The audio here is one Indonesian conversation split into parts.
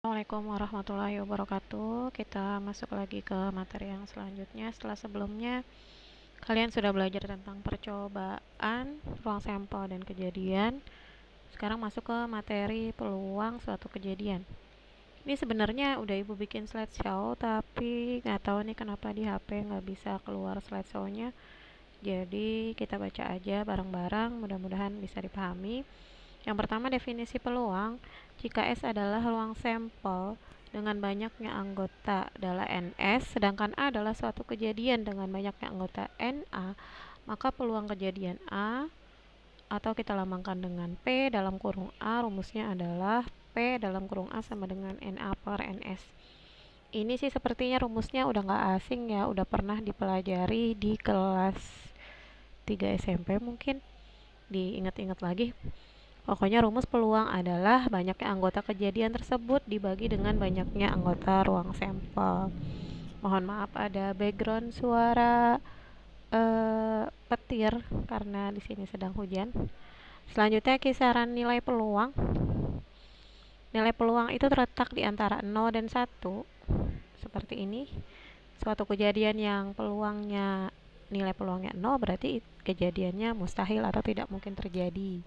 Assalamualaikum warahmatullahi wabarakatuh. Kita masuk lagi ke materi yang selanjutnya. Setelah sebelumnya kalian sudah belajar tentang percobaan, ruang sampel, dan kejadian. Sekarang masuk ke materi peluang suatu kejadian. Ini sebenarnya udah ibu bikin slideshow, tapi nggak tahu nih kenapa di HP nggak bisa keluar slideshow-nya. Jadi kita baca aja bareng-bareng, mudah-mudahan bisa dipahami. Yang pertama, definisi peluang. Jika S adalah ruang sampel dengan banyaknya anggota adalah NS, sedangkan A adalah suatu kejadian dengan banyaknya anggota NA, maka peluang kejadian A atau kita lambangkan dengan P dalam kurung A, rumusnya adalah P dalam kurung A sama dengan NA per NS. Ini sih sepertinya rumusnya udah nggak asing ya, udah pernah dipelajari di kelas 3 SMP mungkin, diingat-ingat lagi. Pokoknya rumus peluang adalah banyaknya anggota kejadian tersebut dibagi dengan banyaknya anggota ruang sampel. Mohon maaf ada background suara petir karena di sini sedang hujan. Selanjutnya kisaran nilai peluang. Nilai peluang itu terletak di antara 0 dan 1. Seperti ini. Suatu kejadian yang peluangnya nilai peluangnya 0 berarti kejadiannya mustahil atau tidak mungkin terjadi.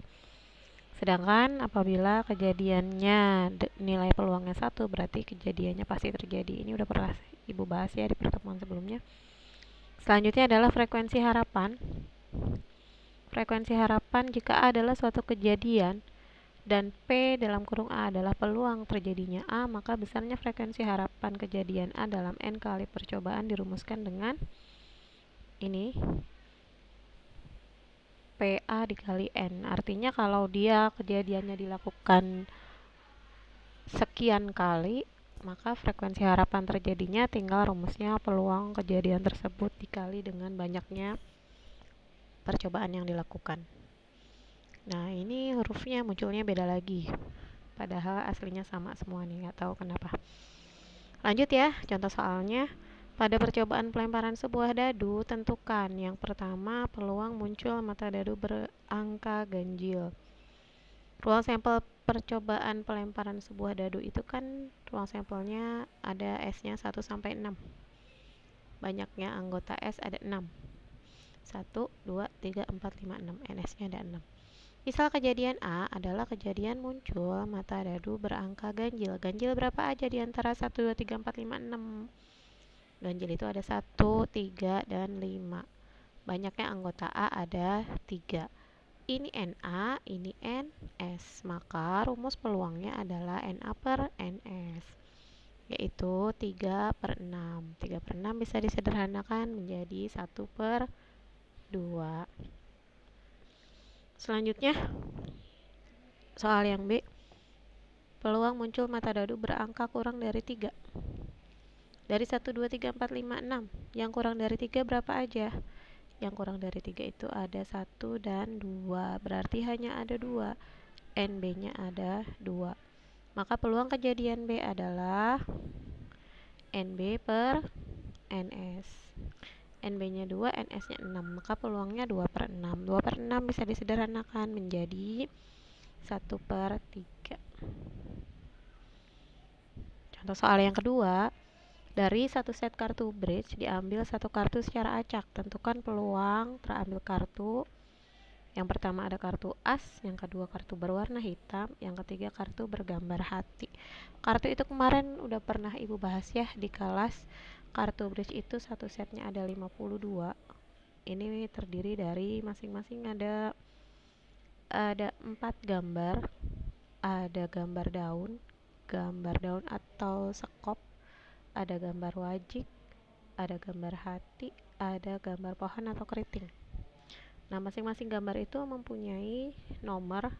Sedangkan apabila kejadiannya nilai peluangnya 1 berarti kejadiannya pasti terjadi. Ini udah pernah ibu bahas ya di pertemuan sebelumnya. Selanjutnya adalah frekuensi harapan. Frekuensi harapan jika A adalah suatu kejadian dan P dalam kurung A adalah peluang terjadinya A, maka besarnya frekuensi harapan kejadian A dalam N kali percobaan dirumuskan dengan ini, PA dikali N. Artinya kalau dia kejadiannya dilakukan sekian kali, maka frekuensi harapan terjadinya tinggal rumusnya peluang kejadian tersebut dikali dengan banyaknya percobaan yang dilakukan. Nah, ini hurufnya munculnya beda lagi, padahal aslinya sama semua nih, nggak tahu kenapa. Lanjut ya, contoh soalnya. Pada percobaan pelemparan sebuah dadu, tentukan yang pertama peluang muncul mata dadu berangka ganjil. Ruang sampel percobaan pelemparan sebuah dadu itu kan ruang sampelnya ada S-nya 1 sampai 6. Banyaknya anggota S ada 6. 1, 2, 3, 4, 5, 6. NS-nya ada 6. Misal kejadian A adalah kejadian muncul mata dadu berangka ganjil. Ganjil berapa aja di antara 1, 2, 3, 4, 5, 6? Ganjil itu ada 1, 3, dan 5. Banyaknya anggota A ada 3. Ini NA, ini NS. Maka rumus peluangnya adalah NA per NS, yaitu 3 per 6. 3 per 6 bisa disederhanakan menjadi 1 per 2. Selanjutnya, soal yang B. Peluang muncul mata dadu berangka kurang dari 3. Dari 1, 2, 3, 4, 5, 6. Yang kurang dari 3 berapa aja? Yang kurang dari 3 itu ada 1 dan 2. Berarti hanya ada 2. NB-nya ada 2. Maka peluang kejadian B adalah NB per NS. NB-nya 2, NS-nya 6. Maka peluangnya 2 per 6. 2 per 6 bisa disederhanakan menjadi 1 per 3. Contoh soal yang kedua. Dari satu set kartu bridge diambil satu kartu secara acak. Tentukan peluang terambil kartu. Yang pertama ada kartu as, yang kedua kartu berwarna hitam, yang ketiga kartu bergambar hati. Kartu itu kemarin udah pernah ibu bahas ya di kelas. Kartu bridge itu satu setnya ada 52. Ini terdiri dari masing-masing ada 4 gambar. Ada gambar daun atau sekop, ada gambar wajik, ada gambar hati, ada gambar pohon atau keriting. Nah, masing-masing gambar itu mempunyai nomor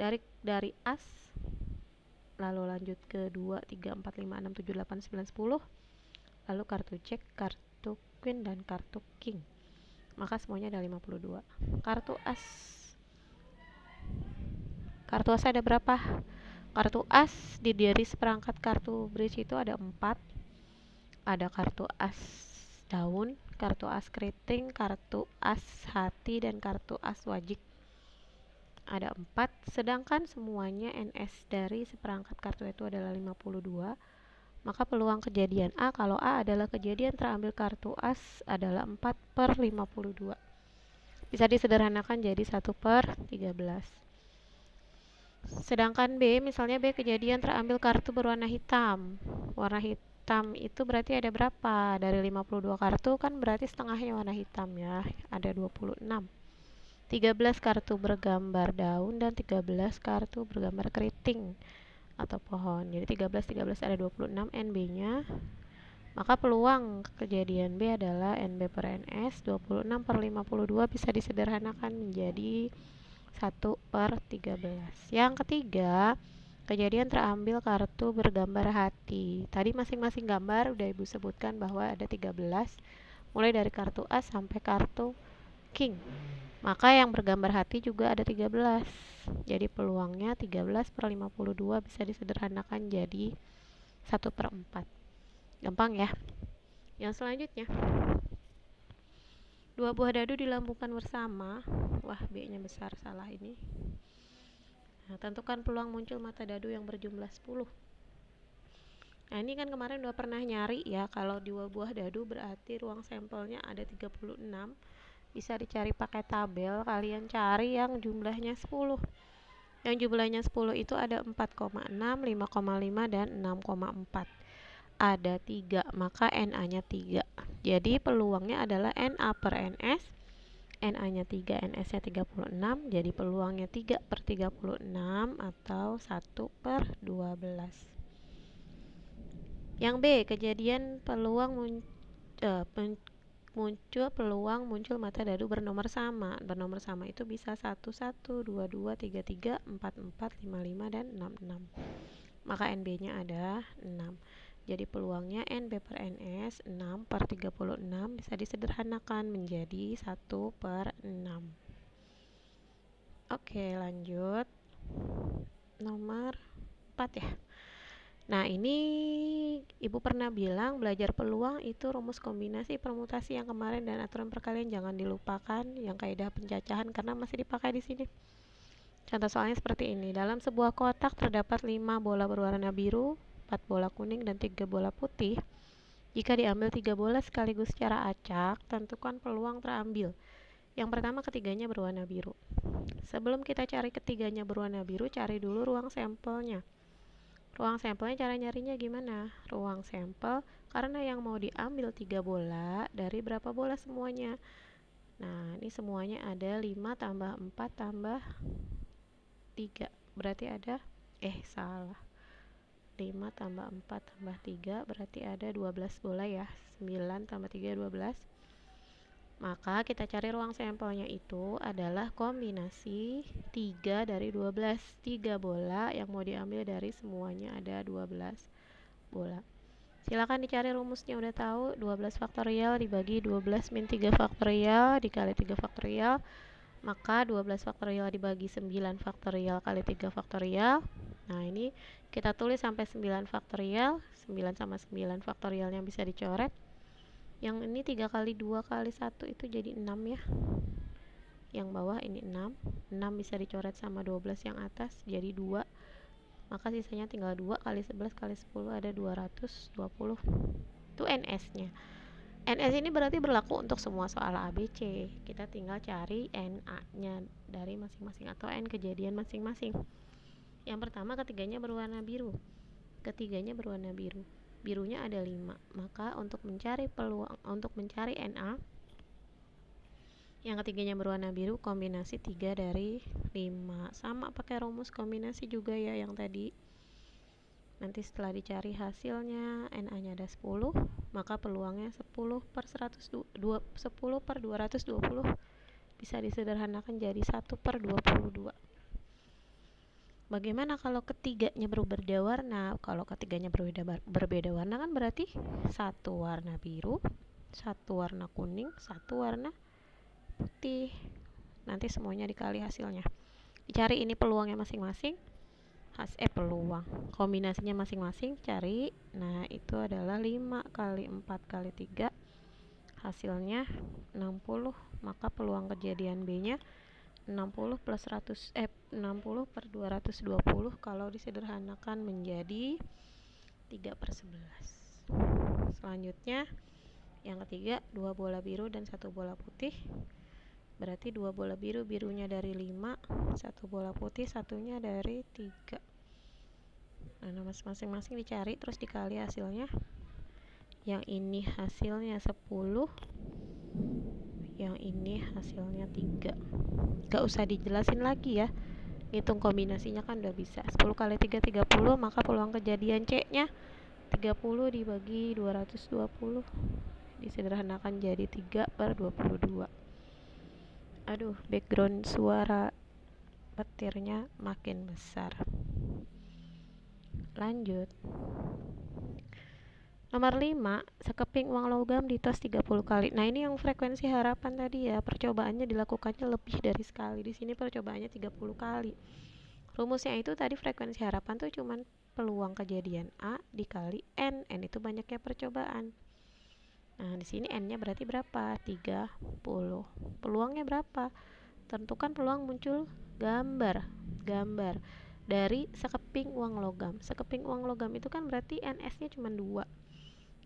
dari as, lalu lanjut ke 2, 3, 4, 5, 6, 7, 8, 9, 10, lalu kartu jack, kartu queen, dan kartu king. Maka semuanya ada 52. Kartu as ada berapa? Kartu as di dari seperangkat kartu bridge itu ada 4. Ada kartu as daun, kartu as keriting, kartu as hati, dan kartu as wajik. ada 4, sedangkan semuanya NS dari seperangkat kartu itu adalah 52, maka peluang kejadian A kalau A adalah kejadian terambil kartu as adalah 4/52. Bisa disederhanakan jadi 1/13. Sedangkan B, misalnya B kejadian terambil kartu berwarna hitam. Warna hitam itu berarti ada berapa? Dari 52 kartu kan berarti setengahnya warna hitam ya, ada 26. 13 kartu bergambar daun dan 13 kartu bergambar keriting atau pohon. Jadi 13 ada 26 NB-nya. Maka peluang kejadian B adalah NB per NS 26/52 bisa disederhanakan menjadi 1/13. Yang ketiga, kejadian terambil kartu bergambar hati. Tadi masing-masing gambar udah Ibu sebutkan bahwa ada 13, mulai dari kartu as sampai kartu king. Maka yang bergambar hati juga ada 13. Jadi peluangnya 13/52 bisa disederhanakan jadi 1/4. Gampang ya. Yang selanjutnya, 2 buah dadu dilambungkan bersama. Wah, B-nya besar, salah ini. Nah, tentukan peluang muncul mata dadu yang berjumlah 10. Nah, ini kan kemarin udah pernah nyari ya, kalau 2 buah dadu berarti ruang sampelnya ada 36. Bisa dicari pakai tabel, kalian cari yang jumlahnya 10. Yang jumlahnya 10 itu ada 4,6, 5,5 dan 6,4. Ada 3, maka NA-nya 3. Jadi peluangnya adalah NA per NS. NA-nya 3, NS-nya 36. Jadi peluangnya 3/36 atau 1/12. Yang B, kejadian muncul peluang muncul mata dadu bernomor sama. Bernomor sama itu bisa 11, 22, 33, 44, 55 dan 66. Maka NB-nya ada 6. Jadi peluangnya NB per NS 6/36 bisa disederhanakan menjadi 1/6. Oke, lanjut. Nomor 4 ya. Nah, ini Ibu pernah bilang belajar peluang itu rumus kombinasi permutasi yang kemarin dan aturan perkalian jangan dilupakan, yang kaidah pencacahan karena masih dipakai di sini. Contoh soalnya seperti ini. Dalam sebuah kotak terdapat 5 bola berwarna biru, 4 bola kuning dan 3 bola putih. Jika diambil 3 bola sekaligus secara acak, tentukan peluang terambil. Yang pertama, ketiganya berwarna biru. Sebelum kita cari ketiganya berwarna biru, cari dulu ruang sampelnya. Ruang sampelnya cara nyarinya gimana? Ruang sampel karena yang mau diambil 3 bola, dari berapa bola semuanya? Nah, ini semuanya ada 5 tambah 4 tambah 3. Berarti ada salah. 5 tambah 4 tambah 3 berarti ada 12 bola ya. 9 tambah 3 12. Maka kita cari ruang sampelnya itu adalah kombinasi 3 dari 12. 3 bola yang mau diambil dari semuanya ada 12 bola. Silakan dicari rumusnya, udah tahu 12 faktorial dibagi 12 min 3 faktorial dikali 3 faktorial. Maka 12 faktorial dibagi 9 faktorial kali 3 faktorial. Nah, ini kita tulis sampai 9 faktorial. 9 sama 9 faktorial yang bisa dicoret. Yang ini 3 kali 2 kali 1 itu jadi 6 ya. Yang bawah ini 6. 6 bisa dicoret sama 12 yang atas jadi 2. Maka sisanya tinggal 2 kali 11 kali 10 ada 220. Itu NS-nya. NS ini berarti berlaku untuk semua soal ABC. Kita tinggal cari NA-nya dari masing-masing atau N kejadian masing-masing. Yang pertama, ketiganya berwarna biru. Ketiganya berwarna biru. Birunya ada 5. Maka untuk mencari NA yang ketiganya berwarna biru, kombinasi 3 dari 5. Sama pakai rumus kombinasi juga ya yang tadi. Nanti setelah dicari hasilnya NA-nya ada 10, maka peluangnya 10/220 bisa disederhanakan jadi 1/22. Bagaimana kalau ketiganya berbeda warna? Kalau ketiganya berbeda warna kan berarti satu warna biru, satu warna kuning, satu warna putih. Nanti semuanya dikali hasilnya. Dicari ini peluangnya masing-masing. Peluang. Kombinasinya masing-masing cari. Nah, itu adalah 5 kali 4 kali 3. Hasilnya 60. Maka peluang kejadian B-nya 60 plus 60 per 220 kalau disederhanakan menjadi 3/11. Selanjutnya yang ketiga, 2 bola biru dan 1 bola putih. Berarti 2 bola biru, birunya dari 5, 1 bola putih, satunya dari 3. Nah, masing-masing dicari terus dikali hasilnya. Yang ini hasilnya 10, yang ini hasilnya 3. Gak usah dijelasin lagi ya, hitung kombinasinya kan udah bisa. 10 kali 3 30, maka peluang kejadian C nya 30 dibagi 220 disederhanakan jadi 3/22. Aduh, background suara petirnya makin besar. Lanjut. Nomor 5, sekeping uang logam ditos 30 kali. Nah, ini yang frekuensi harapan tadi ya. Percobaannya dilakukannya lebih dari sekali. Di sini percobaannya 30 kali. Rumusnya itu tadi frekuensi harapan tuh cuman peluang kejadian A dikali N. N itu banyaknya percobaan. Nah, di sini N-nya berarti berapa? 30. Peluangnya berapa? Tentukan peluang muncul gambar dari sekeping uang logam. Sekeping uang logam itu kan berarti NS-nya cuma 2,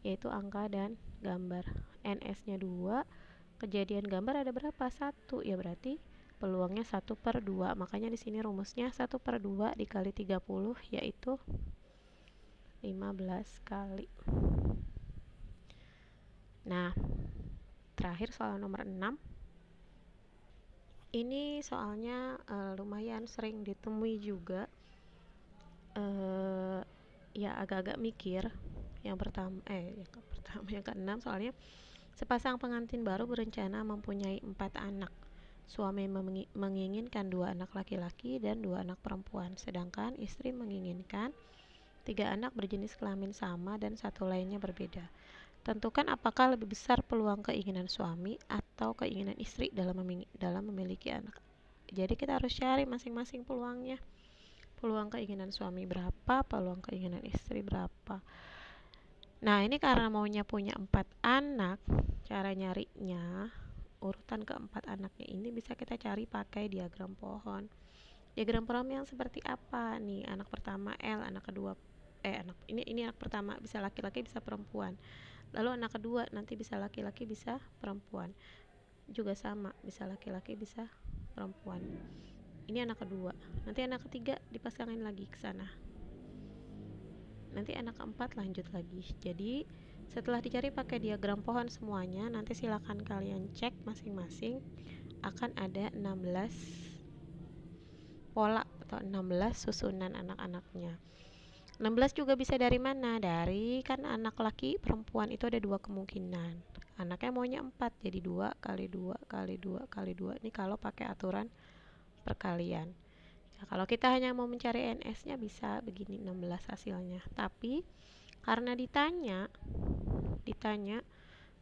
yaitu angka dan gambar. NS-nya 2, kejadian gambar ada berapa? 1. Ya berarti peluangnya 1/2. Makanya di sini rumusnya 1/2 dikali 30 yaitu 15 kali. Nah, terakhir soal nomor 6. Ini soalnya lumayan sering ditemui juga. Ya agak-agak mikir. Yang keenam soalnya, sepasang pengantin baru berencana mempunyai 4 anak. Suami menginginkan 2 anak laki-laki dan 2 anak perempuan, sedangkan istri menginginkan 3 anak berjenis kelamin sama dan 1 lainnya berbeda. Tentukan apakah lebih besar peluang keinginan suami atau keinginan istri dalam memiliki anak. Jadi kita harus cari masing-masing peluangnya. Peluang keinginan suami berapa, peluang keinginan istri berapa. Nah, ini karena maunya punya 4 anak, cara nyarinya urutan keempat anaknya ini bisa kita cari pakai diagram pohon. Diagram pohon yang seperti apa nih? Anak pertama L, anak kedua ini anak pertama bisa laki-laki bisa perempuan. Lalu anak kedua nanti bisa laki-laki bisa perempuan. Juga sama, bisa laki-laki bisa perempuan. Ini anak kedua. Nanti anak ketiga dipasangin lagi ke sana. Nanti anak keempat lanjut lagi. Jadi setelah dicari pakai diagram pohon semuanya, nanti silakan kalian cek masing-masing akan ada 16 pola atau 16 susunan anak-anaknya. 16 juga bisa dari mana? Dari kan anak laki perempuan itu ada 2 kemungkinan. Anaknya maunya 4, jadi 2 kali 2 kali 2 kali 2. Ini kalau pakai aturan perkalian. Ya, kalau kita hanya mau mencari NS-nya bisa begini 16 hasilnya. Tapi karena ditanya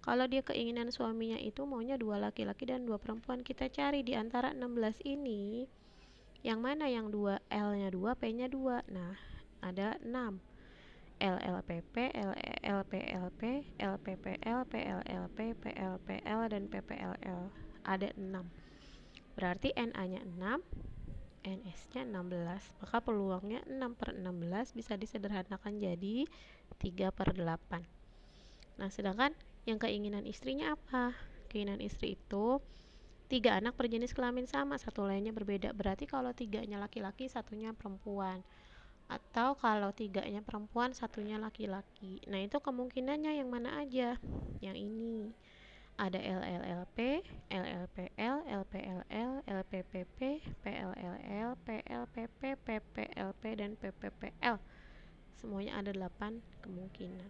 kalau dia keinginan suaminya itu maunya 2 laki-laki dan 2 perempuan, kita cari di antara 16 ini yang mana yang 2 L-nya 2, P-nya 2. Nah, ada 6. LLPP, LPLP, LPPL, PLLP, PLPL, dan PPLL. Ada 6. Berarti NA-nya 6, NS-nya 16. Maka peluangnya 6/16 bisa disederhanakan jadi 3/8. Nah, sedangkan yang keinginan istrinya apa? Keinginan istri itu 3 anak berjenis kelamin sama, 1 lainnya berbeda. Berarti kalau 3-nya laki-laki, 1-nya perempuan. Atau kalau 3-nya perempuan, 1-nya laki-laki. Nah, itu kemungkinannya yang mana aja? Yang ini. Ada LLLP, LLPL, LPLL, LPPP, PLLL, PLPP, PPLP, dan PPPL. Semuanya ada 8 kemungkinan.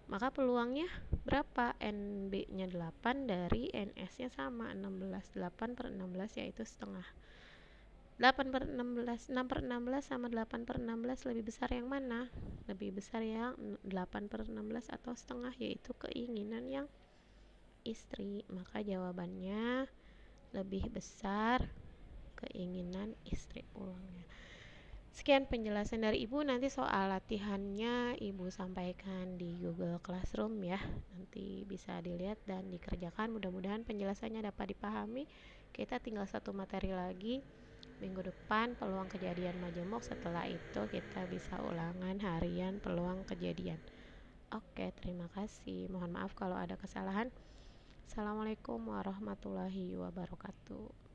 Maka peluangnya berapa? NB-nya 8 dari NS-nya sama 16. 8/16 yaitu setengah. 8/16, 6/16 sama 8/16 lebih besar yang mana? Lebih besar yang 8/16 atau setengah, yaitu keinginan yang istri. Maka jawabannya lebih besar keinginan istri peluangnya. Sekian penjelasan dari Ibu. Nanti soal latihannya Ibu sampaikan di Google Classroom ya. Nanti bisa dilihat dan dikerjakan. Mudah-mudahan penjelasannya dapat dipahami. Kita tinggal satu materi lagi minggu depan, peluang kejadian majemuk. Setelah itu kita bisa ulangan harian peluang kejadian. Oke, terima kasih. Mohon maaf kalau ada kesalahan. Assalamualaikum warahmatullahi wabarakatuh.